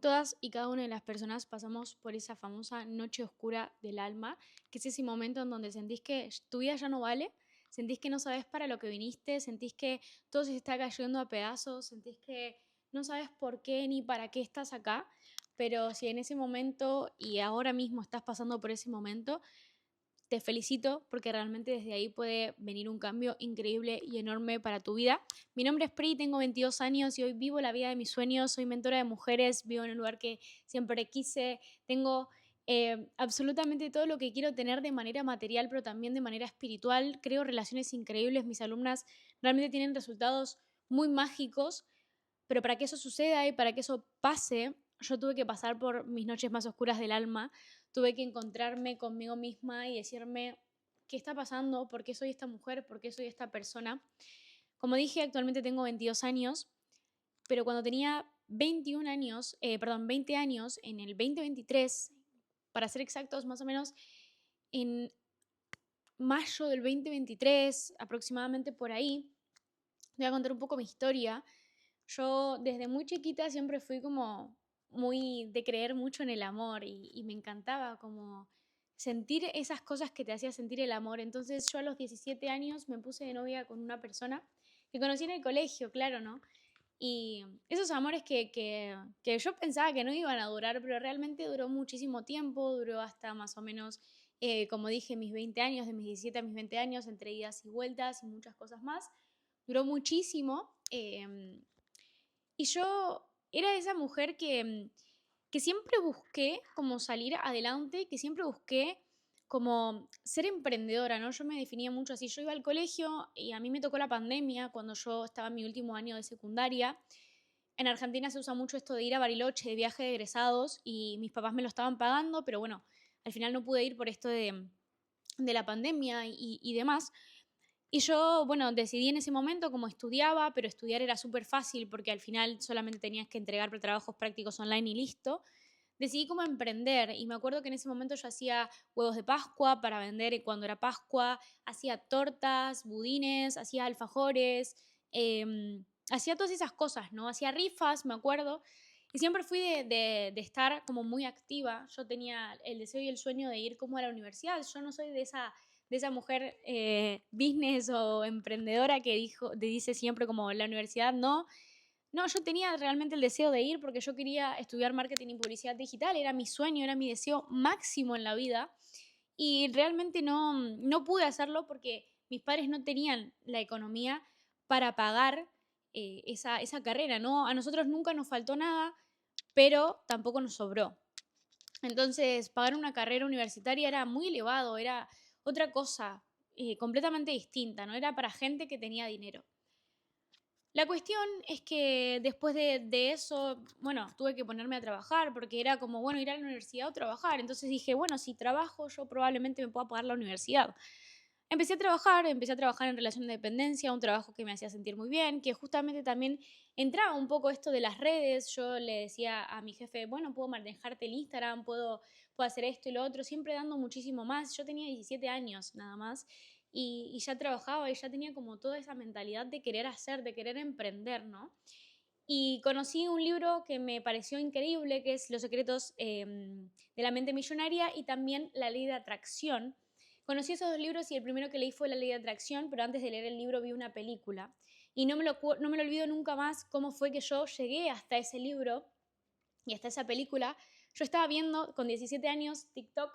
Todas y cada una de las personas pasamos por esa famosa noche oscura del alma, que es ese momento en donde sentís que tu vida ya no vale, sentís que no sabes para lo que viniste, sentís que todo se está cayendo a pedazos, sentís que no sabes por qué ni para qué estás acá, pero si en ese momento y ahora mismo estás pasando por ese momento, te felicito porque realmente desde ahí puede venir un cambio increíble y enorme para tu vida. Mi nombre es Pri, tengo 22 años y hoy vivo la vida de mis sueños, soy mentora de mujeres, vivo en un lugar que siempre quise, tengo absolutamente todo lo que quiero tener de manera material, pero también de manera espiritual, creo relaciones increíbles, mis alumnas realmente tienen resultados muy mágicos, pero para que eso suceda y para que eso pase, yo tuve que pasar por mis noches más oscuras del alma, tuve que encontrarme conmigo misma y decirme qué está pasando, por qué soy esta mujer, por qué soy esta persona. Como dije, actualmente tengo 22 años, pero cuando tenía 21 años, perdón, 20 años, en el 2023, para ser exactos, más o menos en mayo del 2023, aproximadamente por ahí, te voy a contar un poco mi historia. Yo desde muy chiquita siempre fui como muy de creer mucho en el amor y me encantaba como sentir esas cosas que te hacía sentir el amor. Entonces yo a los 17 años me puse de novia con una persona que conocí en el colegio, claro, ¿no? Y esos amores que yo pensaba que no iban a durar, pero realmente duró muchísimo tiempo, duró hasta más o menos, como dije, mis 20 años, de mis 17 a mis 20 años, entre idas y vueltas y muchas cosas más. Duró muchísimo. Y yo era esa mujer que siempre busqué como salir adelante, que siempre busqué como ser emprendedora, ¿no? Yo me definía mucho así. Yo iba al colegio y a mí me tocó la pandemia cuando yo estaba en mi último año de secundaria. En Argentina se usa mucho esto de ir a Bariloche, de viaje de egresados, y mis papás me lo estaban pagando, pero bueno, al final no pude ir por esto de la pandemia y demás. Y yo, bueno, decidí en ese momento como estudiaba, pero estudiar era súper fácil porque al final solamente tenías que entregar trabajos prácticos online y listo. Decidí como emprender y me acuerdo que en ese momento yo hacía huevos de Pascua para vender cuando era Pascua, hacía tortas, budines, hacía alfajores, hacía todas esas cosas, ¿no? Hacía rifas, me acuerdo, y siempre fui de estar como muy activa. Yo tenía el deseo y el sueño de ir como a la universidad. Yo no soy de esa mujer business o emprendedora que dice siempre como la universidad no. No, yo tenía realmente el deseo de ir porque yo quería estudiar marketing y publicidad digital, era mi sueño, era mi deseo máximo en la vida y realmente no pude hacerlo porque mis padres no tenían la economía para pagar esa carrera, ¿no? A nosotros nunca nos faltó nada, pero tampoco nos sobró. Entonces, pagar una carrera universitaria era muy elevado, era otra cosa completamente distinta, ¿no? Era para gente que tenía dinero. La cuestión es que después de eso, bueno, tuve que ponerme a trabajar porque era como, bueno, ir a la universidad o trabajar. Entonces dije, bueno, si trabajo, yo probablemente me pueda pagar la universidad. Empecé a trabajar en relación de dependencia, un trabajo que me hacía sentir muy bien, que justamente también entraba un poco esto de las redes. Yo le decía a mi jefe, bueno, puedo manejarte el Instagram, puedo hacer esto y lo otro, siempre dando muchísimo más. Yo tenía 17 años nada más y ya trabajaba y ya tenía como toda esa mentalidad de querer hacer, de querer emprender, ¿no? Y conocí un libro que me pareció increíble, que es Los secretos de la mente millonaria y también La ley de atracción. Conocí esos dos libros y el primero que leí fue La ley de atracción, pero antes de leer el libro vi una película. Y no me lo olvido nunca más cómo fue que yo llegué hasta ese libro y hasta esa película. Yo estaba viendo con 17 años TikTok,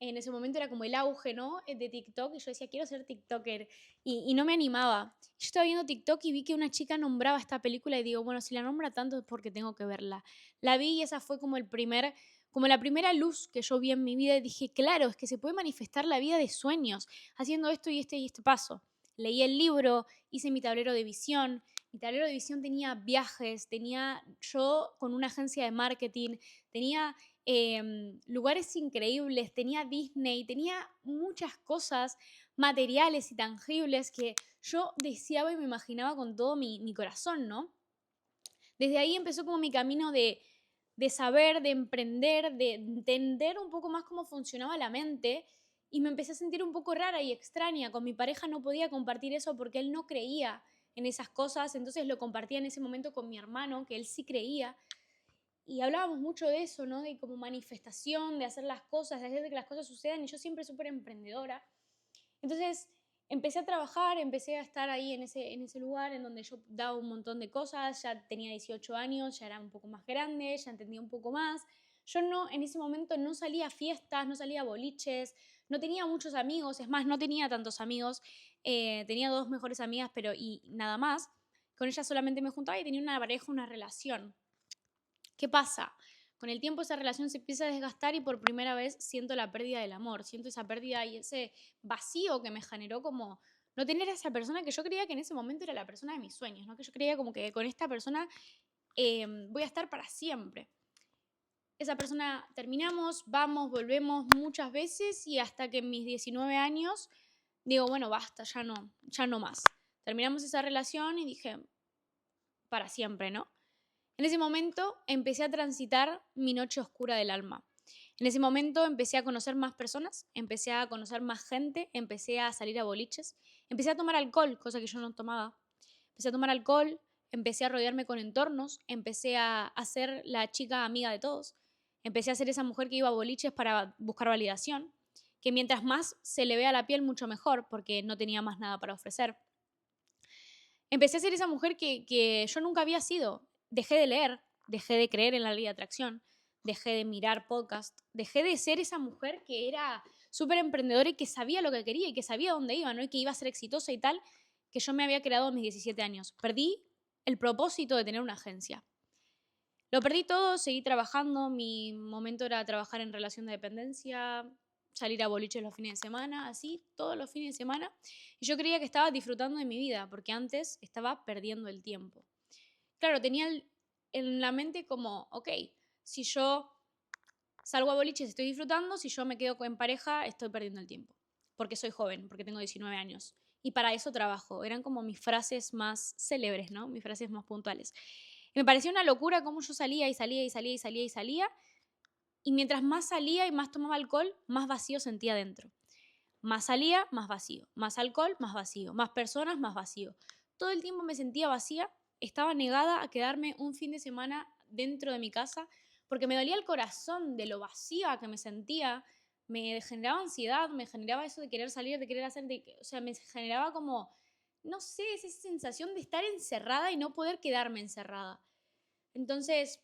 en ese momento era como el auge, ¿no? De TikTok, y yo decía, quiero ser TikToker, y no me animaba. Yo estaba viendo TikTok y vi que una chica nombraba esta película y digo, bueno, si la nombra tanto es porque tengo que verla. La vi y esa fue como la primera luz que yo vi en mi vida y dije, claro, es que se puede manifestar la vida de sueños haciendo esto y este paso. Leí el libro, hice mi tablero de visión. Mi tablero de visión tenía viajes, tenía yo con una agencia de marketing, tenía lugares increíbles, tenía Disney, tenía muchas cosas materiales y tangibles que yo deseaba y me imaginaba con todo mi corazón, ¿no? Desde ahí empezó como mi camino de saber, de emprender, de entender un poco más cómo funcionaba la mente y me empecé a sentir un poco rara y extraña. Con mi pareja no podía compartir eso porque él no creía en esas cosas, entonces lo compartía en ese momento con mi hermano, que él sí creía. y hablábamos mucho de eso, ¿no? De como manifestación, de hacer las cosas, de hacer que las cosas sucedan, y yo siempre súper emprendedora. Entonces empecé a trabajar, empecé a estar ahí en ese lugar en donde yo daba un montón de cosas, ya tenía 18 años, ya era un poco más grande, ya entendía un poco más. Yo no, en ese momento no salía a fiestas, no salía a boliches, no tenía muchos amigos, es más, no tenía tantos amigos, tenía 2 mejores amigas, pero y nada más. Con ellas solamente me juntaba y tenía una pareja, una relación. ¿Qué pasa? Con el tiempo esa relación se empieza a desgastar y por primera vez siento la pérdida del amor, siento esa pérdida y ese vacío que me generó como no tener a esa persona que yo creía que en ese momento era la persona de mis sueños, ¿no? Que yo creía como que con esta persona voy a estar para siempre. Esa persona terminamos, vamos, volvemos muchas veces y hasta que en mis 19 años digo, bueno, basta, ya no más. Terminamos esa relación y dije, para siempre, ¿no? En ese momento empecé a transitar mi noche oscura del alma. En ese momento empecé a conocer más personas, empecé a conocer más gente, empecé a salir a boliches, empecé a tomar alcohol, cosa que yo no tomaba. Empecé a tomar alcohol, empecé a rodearme con entornos, empecé a ser la chica amiga de todos, empecé a ser esa mujer que iba a boliches para buscar validación, que mientras más se le vea la piel, mucho mejor, porque no tenía más nada para ofrecer. Empecé a ser esa mujer que yo nunca había sido. Dejé de leer, dejé de creer en la ley de atracción, dejé de mirar podcast, dejé de ser esa mujer que era súper emprendedora y que sabía lo que quería y que sabía dónde iba, ¿no? Y que iba a ser exitosa y tal, que yo me había creado a mis 17 años. Perdí el propósito de tener una agencia. Lo perdí todo, seguí trabajando, mi momento era trabajar en relación de dependencia, salir a boliches los fines de semana, así, todos los fines de semana. Y yo creía que estaba disfrutando de mi vida, porque antes estaba perdiendo el tiempo. Claro, tenía en la mente como, ok, si yo salgo a boliches estoy disfrutando, si yo me quedo en pareja estoy perdiendo el tiempo, porque soy joven, porque tengo 19 años. Y para eso trabajo. Eran como mis frases más célebres, ¿no? Mis frases más puntuales. Y me parecía una locura cómo yo salía y salía y salía y salía y salía. Y mientras más salía y más tomaba alcohol, más vacío sentía dentro. Más salía, más vacío. Más alcohol, más vacío. Más personas, más vacío. Todo el tiempo me sentía vacía. Estaba negada a quedarme un fin de semana dentro de mi casa porque me dolía el corazón de lo vacía que me sentía. Me generaba ansiedad, me generaba eso de querer salir, de querer hacer, o sea, me generaba como, no sé, esa sensación de estar encerrada y no poder quedarme encerrada. Entonces,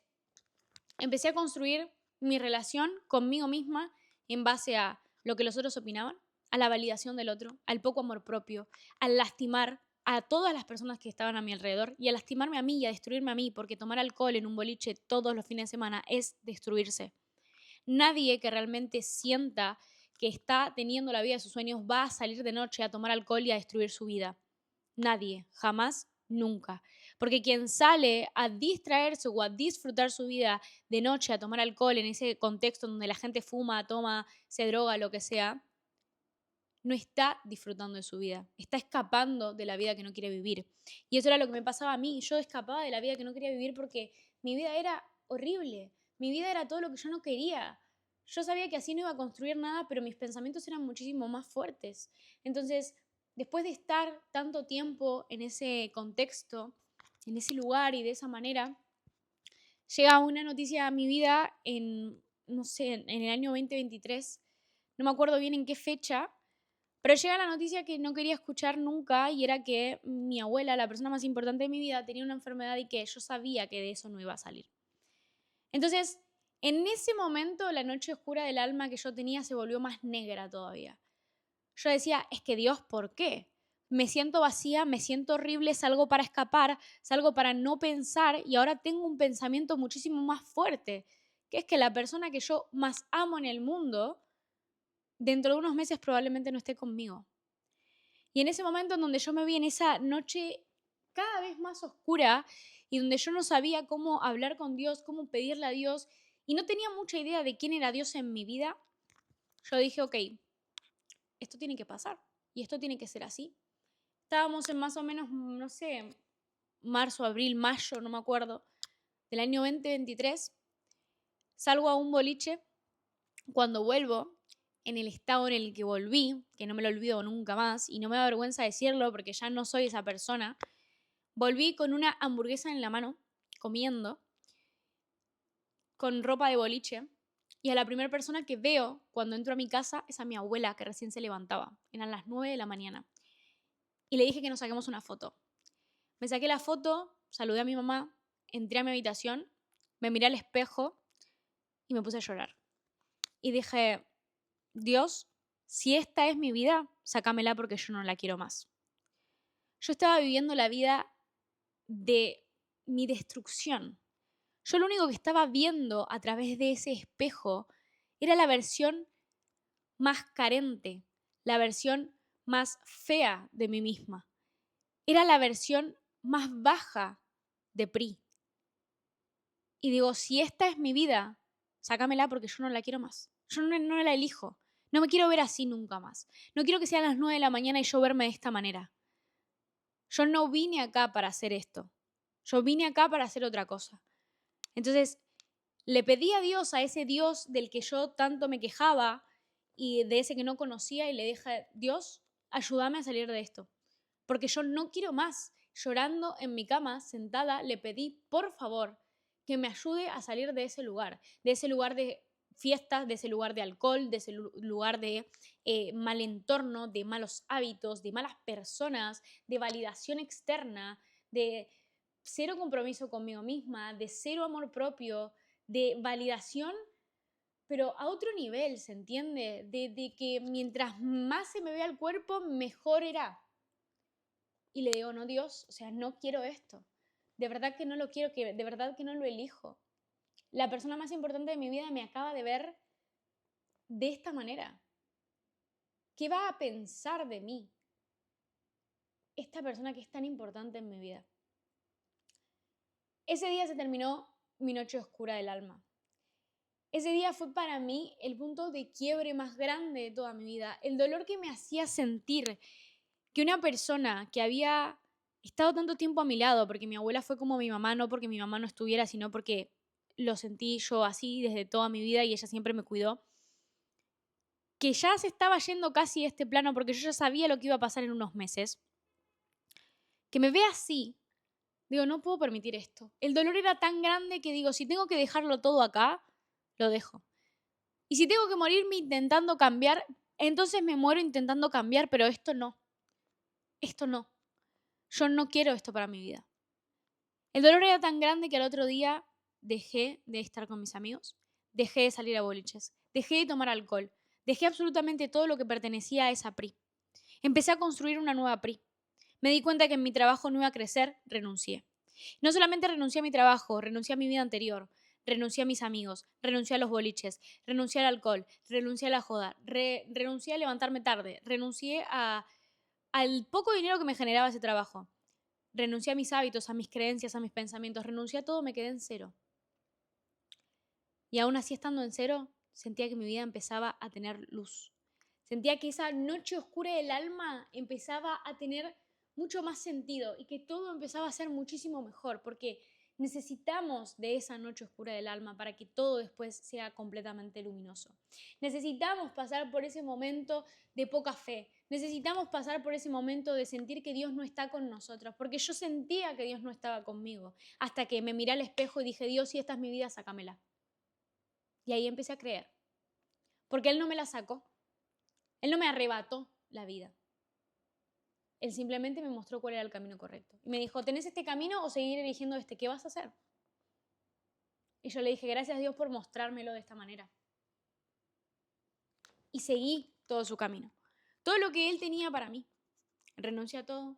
empecé a construir mi relación conmigo misma en base a lo que los otros opinaban, a la validación del otro, al poco amor propio, al lastimar a todas las personas que estaban a mi alrededor y a lastimarme a mí y a destruirme a mí, porque tomar alcohol en un boliche todos los fines de semana es destruirse. Nadie que realmente sienta que está teniendo la vida de sus sueños va a salir de noche a tomar alcohol y a destruir su vida. Nadie, jamás, nunca. Porque quien sale a distraerse o a disfrutar su vida de noche, a tomar alcohol en ese contexto donde la gente fuma, toma, se droga, lo que sea, no está disfrutando de su vida, está escapando de la vida que no quiere vivir. Y eso era lo que me pasaba a mí, yo escapaba de la vida que no quería vivir porque mi vida era horrible, mi vida era todo lo que yo no quería. Yo sabía que así no iba a construir nada, pero mis pensamientos eran muchísimo más fuertes. Entonces, después de estar tanto tiempo en ese contexto, en ese lugar y de esa manera, llega una noticia a mi vida en, no sé, en el año 2023, no me acuerdo bien en qué fecha, pero llega la noticia que no quería escuchar nunca y era que mi abuela, la persona más importante de mi vida, tenía una enfermedad y que yo sabía que de eso no iba a salir. Entonces, en ese momento, la noche oscura del alma que yo tenía se volvió más negra todavía. Yo decía, es que Dios, ¿por qué? Me siento vacía, me siento horrible, salgo para escapar, salgo para no pensar y ahora tengo un pensamiento muchísimo más fuerte, que es que la persona que yo más amo en el mundo, dentro de unos meses probablemente no esté conmigo. Y en ese momento en donde yo me vi en esa noche cada vez más oscura y donde yo no sabía cómo hablar con Dios, cómo pedirle a Dios y no tenía mucha idea de quién era Dios en mi vida, yo dije, ok, esto tiene que pasar y esto tiene que ser así. Estábamos en más o menos, no sé, marzo, abril, mayo, no me acuerdo, del año 2023. Salgo a un boliche. Cuando vuelvo, en el estado en el que volví, que no me lo olvido nunca más, y no me da vergüenza decirlo porque ya no soy esa persona, volví con una hamburguesa en la mano, comiendo, con ropa de boliche y a la primera persona que veo cuando entro a mi casa es a mi abuela que recién se levantaba. Eran las 9 de la mañana. Y le dije que nos saquemos una foto. Me saqué la foto, saludé a mi mamá, entré a mi habitación, me miré al espejo y me puse a llorar. Y dije, Dios, si esta es mi vida, sácamela porque yo no la quiero más. Yo estaba viviendo la vida de mi destrucción. Yo lo único que estaba viendo a través de ese espejo era la versión más carente, la versión más fea de mí misma. Era la versión más baja de Pri. Y digo, si esta es mi vida, sácamela porque yo no la quiero más. Yo no la elijo. No me quiero ver así nunca más. No quiero que sean las 9 de la mañana y yo verme de esta manera. Yo no vine acá para hacer esto. Yo vine acá para hacer otra cosa. Entonces, le pedí a Dios, a ese Dios del que yo tanto me quejaba y de ese que no conocía, y le dije, Dios, ayúdame a salir de esto. Porque yo no quiero más. Llorando en mi cama, sentada, le pedí, por favor, que me ayude a salir de ese lugar de fiestas, de ese lugar de alcohol, de ese lugar de mal entorno, de malos hábitos, de malas personas, de validación externa, de cero compromiso conmigo misma, de cero amor propio, de validación, pero a otro nivel, ¿se entiende? De que mientras más se me vea el cuerpo, mejor era. Y le digo, no, Dios, o sea, no quiero esto. De verdad que no lo quiero, de verdad que no lo elijo. La persona más importante de mi vida me acaba de ver de esta manera. ¿Qué va a pensar de mí esta persona que es tan importante en mi vida? Ese día se terminó mi noche oscura del alma. Ese día fue para mí el punto de quiebre más grande de toda mi vida. El dolor que me hacía sentir que una persona que había estado tanto tiempo a mi lado, porque mi abuela fue como mi mamá, no porque mi mamá no estuviera, sino porque lo sentí yo así desde toda mi vida y ella siempre me cuidó, que ya se estaba yendo casi de este plano porque yo ya sabía lo que iba a pasar en unos meses, que me vea así, digo, no puedo permitir esto. El dolor era tan grande que digo, si tengo que dejarlo todo acá, lo dejo. Y si tengo que morirme intentando cambiar, entonces me muero intentando cambiar, pero esto no. Esto no. Yo no quiero esto para mi vida. El dolor era tan grande que al otro día dejé de estar con mis amigos, dejé de salir a boliches, dejé de tomar alcohol, dejé absolutamente todo lo que pertenecía a esa PRI. Empecé a construir una nueva PRI. Me di cuenta que en mi trabajo no iba a crecer, renuncié. No solamente renuncié a mi trabajo, renuncié a mi vida anterior, renuncié a mis amigos, renuncié a los boliches, renuncié al alcohol, renuncié a la joda, renuncié a levantarme tarde, renuncié al poco dinero que me generaba ese trabajo. Renuncié a mis hábitos, a mis creencias, a mis pensamientos, renuncié a todo, me quedé en cero. Y aún así, estando en cero, sentía que mi vida empezaba a tener luz. Sentía que esa noche oscura del alma empezaba a tener mucho más sentido y que todo empezaba a ser muchísimo mejor, porque necesitamos de esa noche oscura del alma para que todo después sea completamente luminoso. Necesitamos pasar por ese momento de poca fe. Necesitamos pasar por ese momento de sentir que Dios no está con nosotros, porque yo sentía que Dios no estaba conmigo, hasta que me miré al espejo y dije, Dios, si esta es mi vida, sácamela. Y ahí empecé a creer, porque Él no me la sacó, Él no me arrebató la vida. Él simplemente me mostró cuál era el camino correcto. Y me dijo, ¿tenés este camino o seguir eligiendo este? ¿Qué vas a hacer? Y yo le dije, gracias a Dios por mostrármelo de esta manera. Y seguí todo su camino. Todo lo que Él tenía para mí. Renuncié a todo.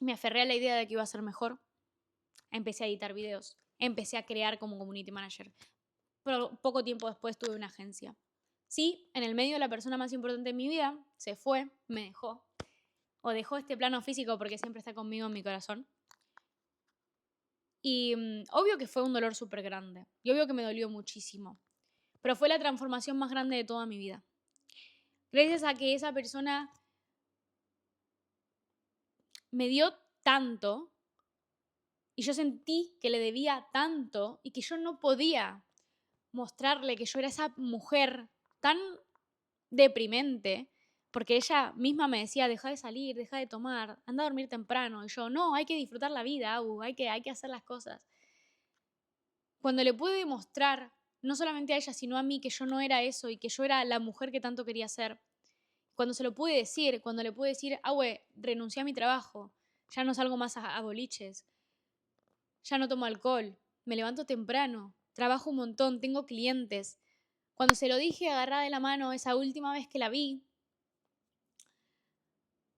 Me aferré a la idea de que iba a ser mejor. Empecé a editar videos. Empecé a crear como community manager. Pero poco tiempo después tuve una agencia. Sí, en el medio la persona más importante de mi vida se fue, me dejó. O dejó este plano físico porque siempre está conmigo en mi corazón. Y obvio que fue un dolor súper grande. Y obvio que me dolió muchísimo. Pero fue la transformación más grande de toda mi vida. Gracias a que esa persona me dio tanto y yo sentí que le debía tanto y que yo no podía mostrarle que yo era esa mujer tan deprimente, porque ella misma me decía, deja de salir, deja de tomar, anda a dormir temprano. Y yo, no, hay que disfrutar la vida, hay que hacer las cosas. cuando le pude demostrar, no solamente a ella, sino a mí, que yo no era eso y que yo era la mujer que tanto quería ser, cuando se lo pude decir, cuando le pude decir, güey, renuncié a mi trabajo, ya no salgo más a boliches, ya no tomo alcohol, me levanto temprano, trabajo un montón, tengo clientes. Cuando se lo dije agarrada de la mano esa última vez que la vi,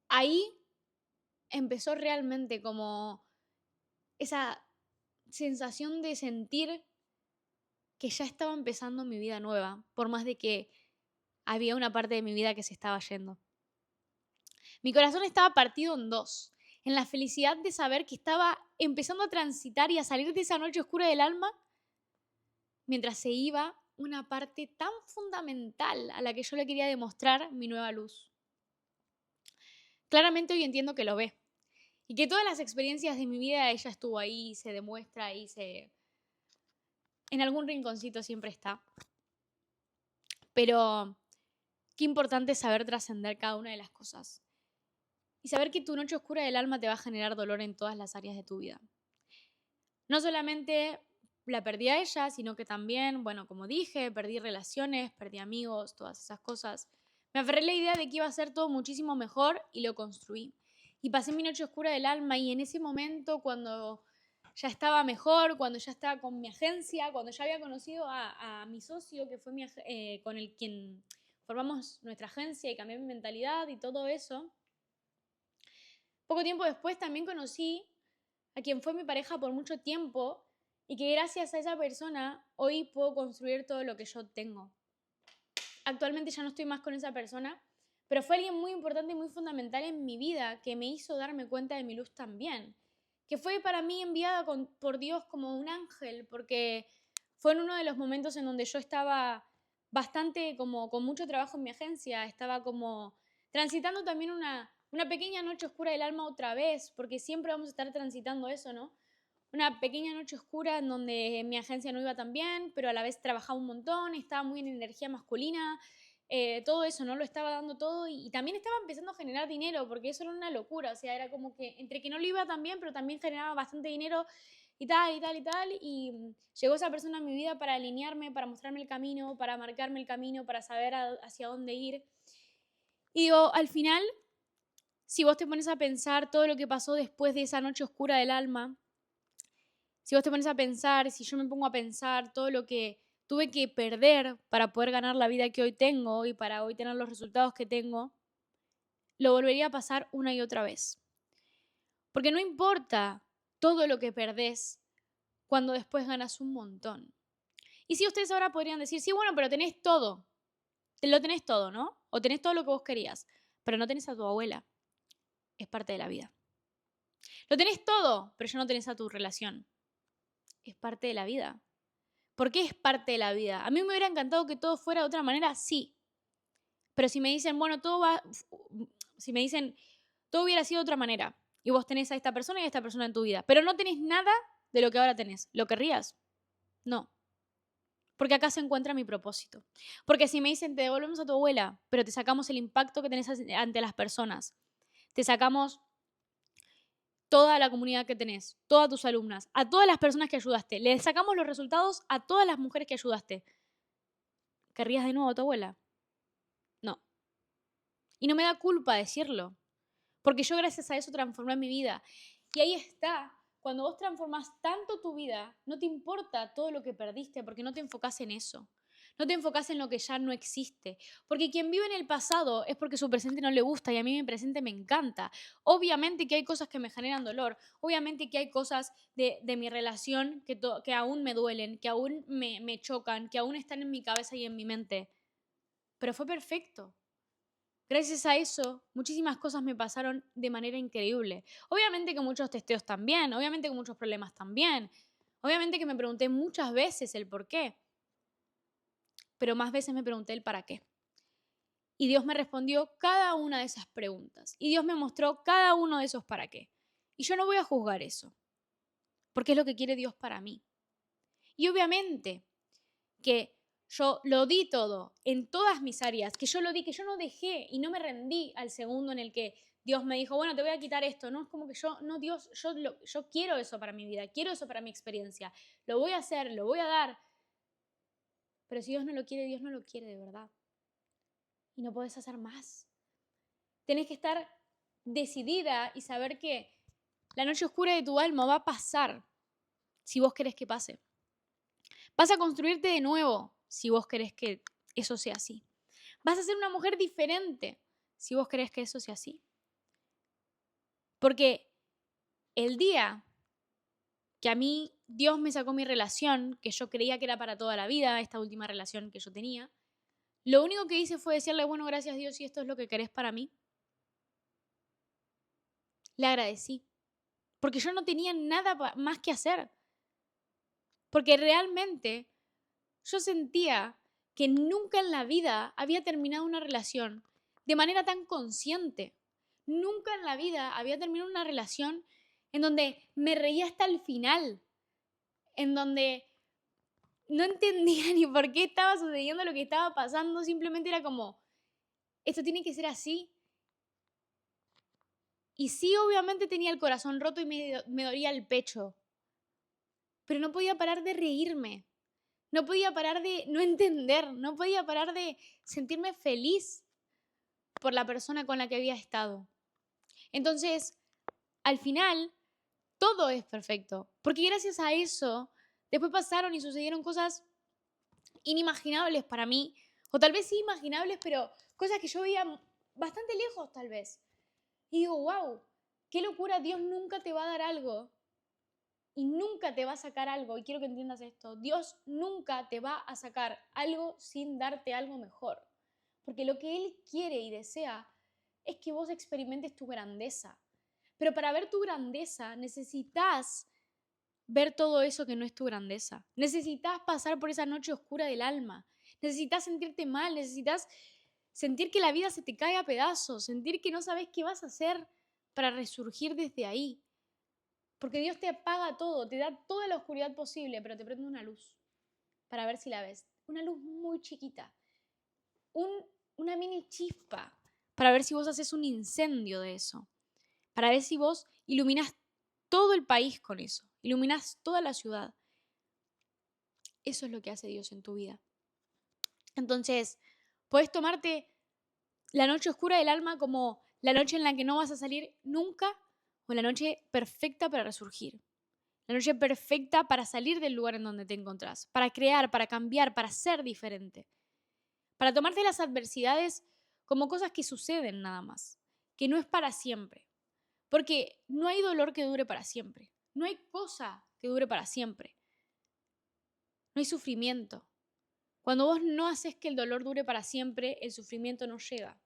ahí empezó realmente como esa sensación de sentir que ya estaba empezando mi vida nueva, por más de que había una parte de mi vida que se estaba yendo. Mi corazón estaba partido en dos, en la felicidad de saber que estaba empezando a transitar y a salir de esa noche oscura del alma, mientras se iba una parte tan fundamental a la que yo le quería demostrar mi nueva luz. Claramente hoy entiendo que lo ve, y que todas las experiencias de mi vida ella estuvo ahí, se demuestra y en algún rinconcito siempre está. Pero qué importante es saber trascender cada una de las cosas. Y saber que tu noche oscura del alma te va a generar dolor en todas las áreas de tu vida. No solamente la perdí a ella, sino que también, bueno, como dije, perdí relaciones, perdí amigos, todas esas cosas. Me aferré a la idea de que iba a ser todo muchísimo mejor y lo construí. Y pasé mi noche oscura del alma y en ese momento, cuando ya estaba mejor, cuando ya estaba con mi agencia, cuando ya había conocido a mi socio, que fue con el quien formamos nuestra agencia y cambié mi mentalidad y todo eso, poco tiempo después también conocí a quien fue mi pareja por mucho tiempo y que gracias a esa persona hoy puedo construir todo lo que yo tengo. Actualmente ya no estoy más con esa persona, pero fue alguien muy importante y muy fundamental en mi vida que me hizo darme cuenta de mi luz también, que fue para mí enviada por Dios como un ángel, porque fue en uno de los momentos en donde yo estaba bastante como con mucho trabajo en mi agencia, estaba como transitando también una pequeña noche oscura del alma otra vez, porque siempre vamos a estar transitando eso, ¿no? Una pequeña noche oscura en donde mi agencia no iba tan bien, pero a la vez trabajaba un montón, estaba muy en energía masculina, todo eso, ¿no? Lo estaba dando todo y también estaba empezando a generar dinero, porque eso era una locura, o sea, era como que entre que no lo iba tan bien, pero también generaba bastante dinero y tal, y tal, y tal, y llegó esa persona a mi vida para alinearme, para mostrarme el camino, para marcarme el camino, para saber hacia dónde ir. Y digo, al final, si vos te pones a pensar todo lo que pasó después de esa noche oscura del alma, si vos te pones a pensar, si yo me pongo a pensar todo lo que tuve que perder para poder ganar la vida que hoy tengo y para hoy tener los resultados que tengo, lo volvería a pasar una y otra vez. Porque no importa todo lo que perdés cuando después ganas un montón. Y si ustedes ahora podrían decir, sí, bueno, pero tenés todo. Lo tenés todo, ¿no? O tenés todo lo que vos querías, pero no tenés a tu abuela. Es parte de la vida. Lo tenés todo, pero ya no tenés a tu relación. Es parte de la vida. ¿Por qué es parte de la vida? A mí me hubiera encantado que todo fuera de otra manera, sí. Pero si me dicen, bueno, si me dicen, todo hubiera sido de otra manera, y vos tenés a esta persona y a esta persona en tu vida, pero no tenés nada de lo que ahora tenés, ¿lo querrías? No. Porque acá se encuentra mi propósito. Porque si me dicen, te devolvemos a tu abuela, pero te sacamos el impacto que tenés ante las personas, te sacamos toda la comunidad que tenés, todas tus alumnas, a todas las personas que ayudaste, le sacamos los resultados a todas las mujeres que ayudaste, ¿querrías de nuevo a tu abuela? No. Y no me da culpa decirlo, porque yo gracias a eso transformé mi vida. Y ahí está, cuando vos transformás tanto tu vida, no te importa todo lo que perdiste, porque no te enfocás en eso. No te enfocás en lo que ya no existe. Porque quien vive en el pasado es porque su presente no le gusta y a mí mi presente me encanta. Obviamente que hay cosas que me generan dolor. Obviamente que hay cosas de mi relación que aún me duelen, que aún me chocan, que aún están en mi cabeza y en mi mente. Pero fue perfecto. Gracias a eso, muchísimas cosas me pasaron de manera increíble. Obviamente que muchos testeos también, obviamente que muchos problemas también. Obviamente que me pregunté muchas veces el por qué, pero más veces me pregunté el para qué. Y Dios me respondió cada una de esas preguntas. Y Dios me mostró cada uno de esos para qué. Y yo no voy a juzgar eso, porque es lo que quiere Dios para mí. Y obviamente que yo lo di todo en todas mis áreas, que yo lo di, que yo no dejé y no me rendí al segundo en el que Dios me dijo, bueno, te voy a quitar esto. No, es como que no, Dios, yo quiero eso para mi vida, quiero eso para mi experiencia. Lo voy a hacer, lo voy a dar. Pero si Dios no lo quiere de verdad. Y no podés hacer más. Tenés que estar decidida y saber que la noche oscura de tu alma va a pasar si vos querés que pase. Vas a construirte de nuevo si vos querés que eso sea así. Vas a ser una mujer diferente si vos querés que eso sea así. Porque el día que a mí Dios me sacó mi relación, que yo creía que era para toda la vida, esta última relación que yo tenía, lo único que hice fue decirle, bueno, gracias Dios, si esto es lo que querés para mí. Le agradecí. Porque yo no tenía nada más que hacer. Porque realmente yo sentía que nunca en la vida había terminado una relación de manera tan consciente. Nunca en la vida había terminado una relación en donde me reía hasta el final, en donde no entendía ni por qué estaba sucediendo lo que estaba pasando, simplemente era como, esto tiene que ser así. Y sí, obviamente tenía el corazón roto y me dolía el pecho, pero no podía parar de reírme, no podía parar de no entender, no podía parar de sentirme feliz por la persona con la que había estado. Entonces, al final, todo es perfecto, porque gracias a eso, después pasaron y sucedieron cosas inimaginables para mí, o tal vez sí imaginables, pero cosas que yo veía bastante lejos tal vez. Y digo, wow, qué locura, Dios nunca te va a dar algo y nunca te va a sacar algo, y quiero que entiendas esto, Dios nunca te va a sacar algo sin darte algo mejor, porque lo que Él quiere y desea es que vos experimentes tu grandeza, pero para ver tu grandeza necesitas ver todo eso que no es tu grandeza, necesitas pasar por esa noche oscura del alma, necesitas sentirte mal, necesitas sentir que la vida se te cae a pedazos, sentir que no sabes qué vas a hacer para resurgir desde ahí. Porque Dios te apaga todo, te da toda la oscuridad posible, pero te prende una luz para ver si la ves. Una luz muy chiquita, una mini chispa, para ver si vos haces un incendio de eso, para ver si vos iluminás todo el país con eso, iluminás toda la ciudad. Eso es lo que hace Dios en tu vida. Entonces, puedes tomarte la noche oscura del alma como la noche en la que no vas a salir nunca o la noche perfecta para resurgir. La noche perfecta para salir del lugar en donde te encontrás, para crear, para cambiar, para ser diferente. Para tomarte las adversidades como cosas que suceden nada más, que no es para siempre. Porque no hay dolor que dure para siempre. No hay cosa que dure para siempre. No hay sufrimiento. Cuando vos no haces que el dolor dure para siempre, el sufrimiento no llega.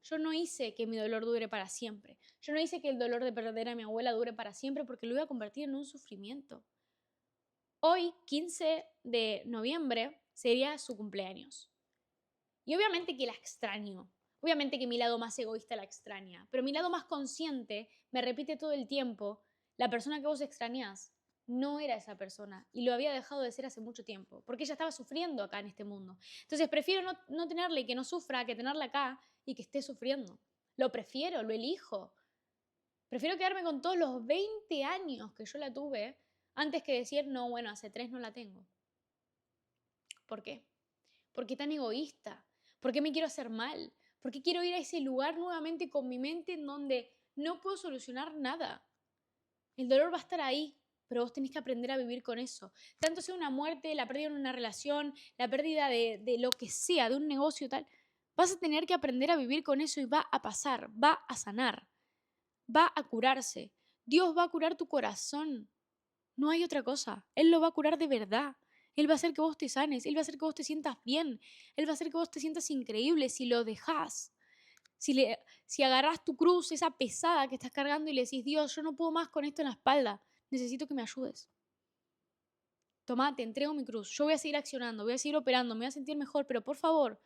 Yo no hice que mi dolor dure para siempre. Yo no hice que el dolor de perder a mi abuela dure para siempre porque lo iba a convertir en un sufrimiento. Hoy, 15 de noviembre, sería su cumpleaños. Y obviamente que la extraño. Obviamente que mi lado más egoísta la extraña. Pero mi lado más consciente me repite todo el tiempo, la persona que vos extrañás no era esa persona y lo había dejado de ser hace mucho tiempo, porque ella estaba sufriendo acá en este mundo. Entonces prefiero no tenerla y que no sufra que tenerla acá y que esté sufriendo. Lo prefiero, lo elijo. Prefiero quedarme con todos los 20 años que yo la tuve antes que decir, no, bueno, hace 3 no la tengo. ¿Por qué? ¿Por qué tan egoísta? ¿Por qué me quiero hacer mal? ¿Por qué quiero ir a ese lugar nuevamente con mi mente en donde no puedo solucionar nada? El dolor va a estar ahí, pero vos tenés que aprender a vivir con eso. Tanto sea una muerte, la pérdida de una relación, la pérdida de lo que sea, de un negocio tal, vas a tener que aprender a vivir con eso y va a pasar, va a sanar, va a curarse. Dios va a curar tu corazón. No hay otra cosa. Él lo va a curar de verdad. Él va a hacer que vos te sanes. Él va a hacer que vos te sientas bien. Él va a hacer que vos te sientas increíble si lo dejás. Si agarrás tu cruz, esa pesada que estás cargando y le decís, Dios, yo no puedo más con esto en la espalda. Necesito que me ayudes. Tomá, te entrego mi cruz. Yo voy a seguir accionando, voy a seguir operando, me voy a sentir mejor, pero por favor,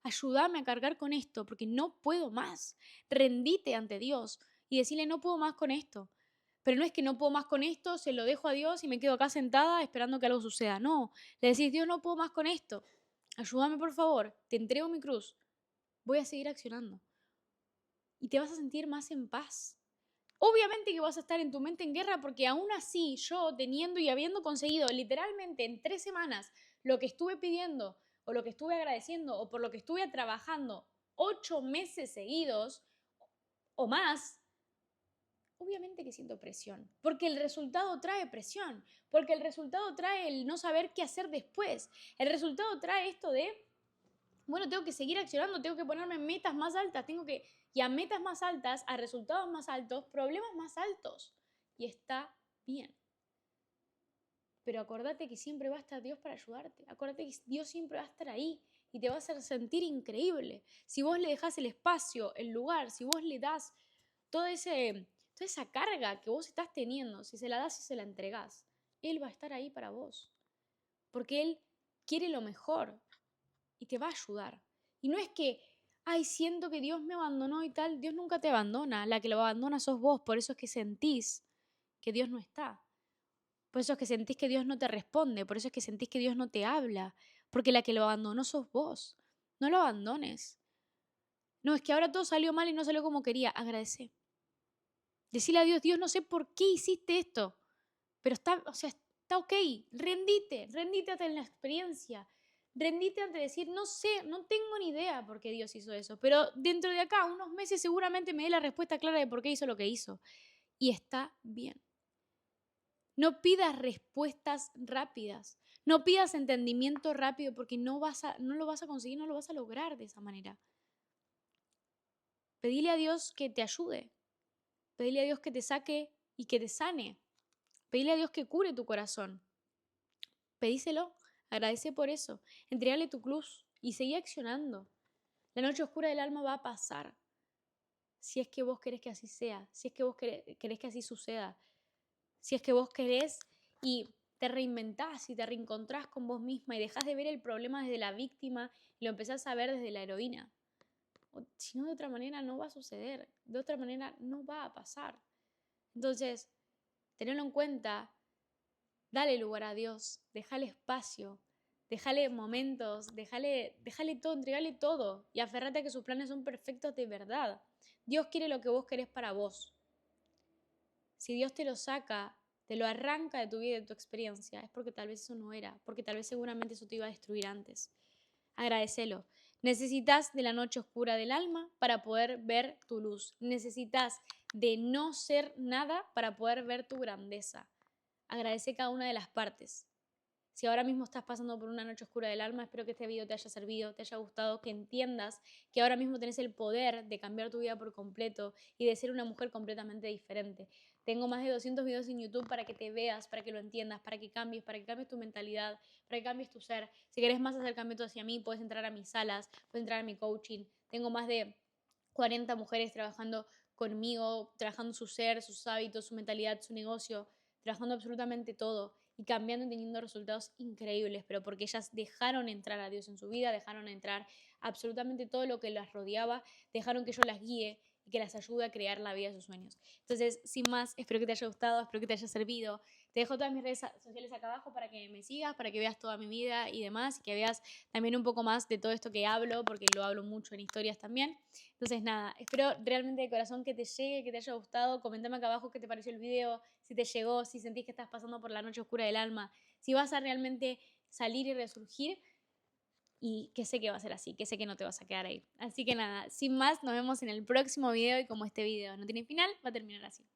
ayúdame a cargar con esto porque no puedo más. Rendite ante Dios y decirle, no puedo más con esto. Pero no es que no puedo más con esto, se lo dejo a Dios y me quedo acá sentada esperando que algo suceda. No, le decís, Dios, no puedo más con esto. Ayúdame por favor, te entrego mi cruz. Voy a seguir accionando. y te vas a sentir más en paz. Obviamente que vas a estar en tu mente en guerra porque aún así yo teniendo y habiendo conseguido literalmente en 3 semanas lo que estuve pidiendo o lo que estuve agradeciendo o por lo que estuve trabajando 8 meses seguidos o más, obviamente que siento presión, porque el resultado trae presión, porque el resultado trae el no saber qué hacer después, el resultado trae esto de, bueno, tengo que seguir accionando, tengo que ponerme metas más altas, y a metas más altas, a resultados más altos, problemas más altos, y está bien. Pero acordate que siempre va a estar Dios para ayudarte, acordate que Dios siempre va a estar ahí y te va a hacer sentir increíble. Si vos le dejás el espacio, el lugar, si vos le das todo toda esa carga que vos estás teniendo, si se la das y se la entregás, Él va a estar ahí para vos. Porque Él quiere lo mejor y te va a ayudar. Y no es que, ay, siento que Dios me abandonó y tal. Dios nunca te abandona. La que lo abandona sos vos. Por eso es que sentís que Dios no está. Por eso es que sentís que Dios no te responde. Por eso es que sentís que Dios no te habla. Porque la que lo abandonó sos vos. No lo abandones. No, es que ahora todo salió mal y no salió como quería. Agradece. Decirle a Dios, Dios, no sé por qué hiciste esto, pero está ok, rendite ante la experiencia, rendite ante decir, no sé, no tengo ni idea por qué Dios hizo eso, pero dentro de acá, unos meses, seguramente me dé la respuesta clara de por qué hizo lo que hizo. Y está bien. No pidas respuestas rápidas, no pidas entendimiento rápido porque no lo vas a conseguir, no lo vas a lograr de esa manera. Pedile a Dios que te ayude. Pedile a Dios que te saque y que te sane. Pedile a Dios que cure tu corazón. Pedíselo, agradece por eso. Entregale tu cruz y seguí accionando. La noche oscura del alma va a pasar. Si es que vos querés que así sea, si es que vos querés que así suceda, si es que vos querés y te reinventás y te reencontrás con vos misma y dejás de ver el problema desde la víctima y lo empezás a ver desde la heroína. Si no, de otra manera no va a suceder, de otra manera no va a pasar. Entonces, tenelo en cuenta, dale lugar a Dios, déjale espacio, déjale momentos, déjale todo, entregale todo y aferrate a que sus planes son perfectos de verdad. Dios quiere lo que vos querés para vos. Si Dios te lo saca, te lo arranca de tu vida y de tu experiencia, es porque tal vez eso no era, porque tal vez seguramente eso te iba a destruir antes. Agradecelo. Necesitas de la noche oscura del alma para poder ver tu luz. Necesitas de no ser nada para poder ver tu grandeza. Agradece cada una de las partes. Si ahora mismo estás pasando por una noche oscura del alma, espero que este video te haya servido, te haya gustado, que entiendas que ahora mismo tenés el poder de cambiar tu vida por completo y de ser una mujer completamente diferente. Tengo más de 200 videos en YouTube para que te veas, para que lo entiendas, para que cambies tu mentalidad, para que cambies tu ser. Si querés más acercamiento hacia mí, puedes entrar a mis salas, puedes entrar a mi coaching. Tengo más de 40 mujeres trabajando conmigo, trabajando su ser, sus hábitos, su mentalidad, su negocio, trabajando absolutamente todo y cambiando y teniendo resultados increíbles, pero porque ellas dejaron entrar a Dios en su vida, dejaron entrar absolutamente todo lo que las rodeaba, dejaron que yo las guíe y que las ayude a crear la vida de sus sueños. Entonces, sin más, espero que te haya gustado, espero que te haya servido. Te dejo todas mis redes sociales acá abajo para que me sigas, para que veas toda mi vida y demás, y que veas también un poco más de todo esto que hablo, porque lo hablo mucho en historias también. Entonces, nada, espero realmente de corazón que te llegue, que te haya gustado. Comentame acá abajo qué te pareció el video, si te llegó, si sentís que estás pasando por la noche oscura del alma, si vas a realmente salir y resurgir, y que sé que va a ser así, que sé que no te vas a quedar ahí. Así que nada, sin más, nos vemos en el próximo video y como este video no tiene final, va a terminar así.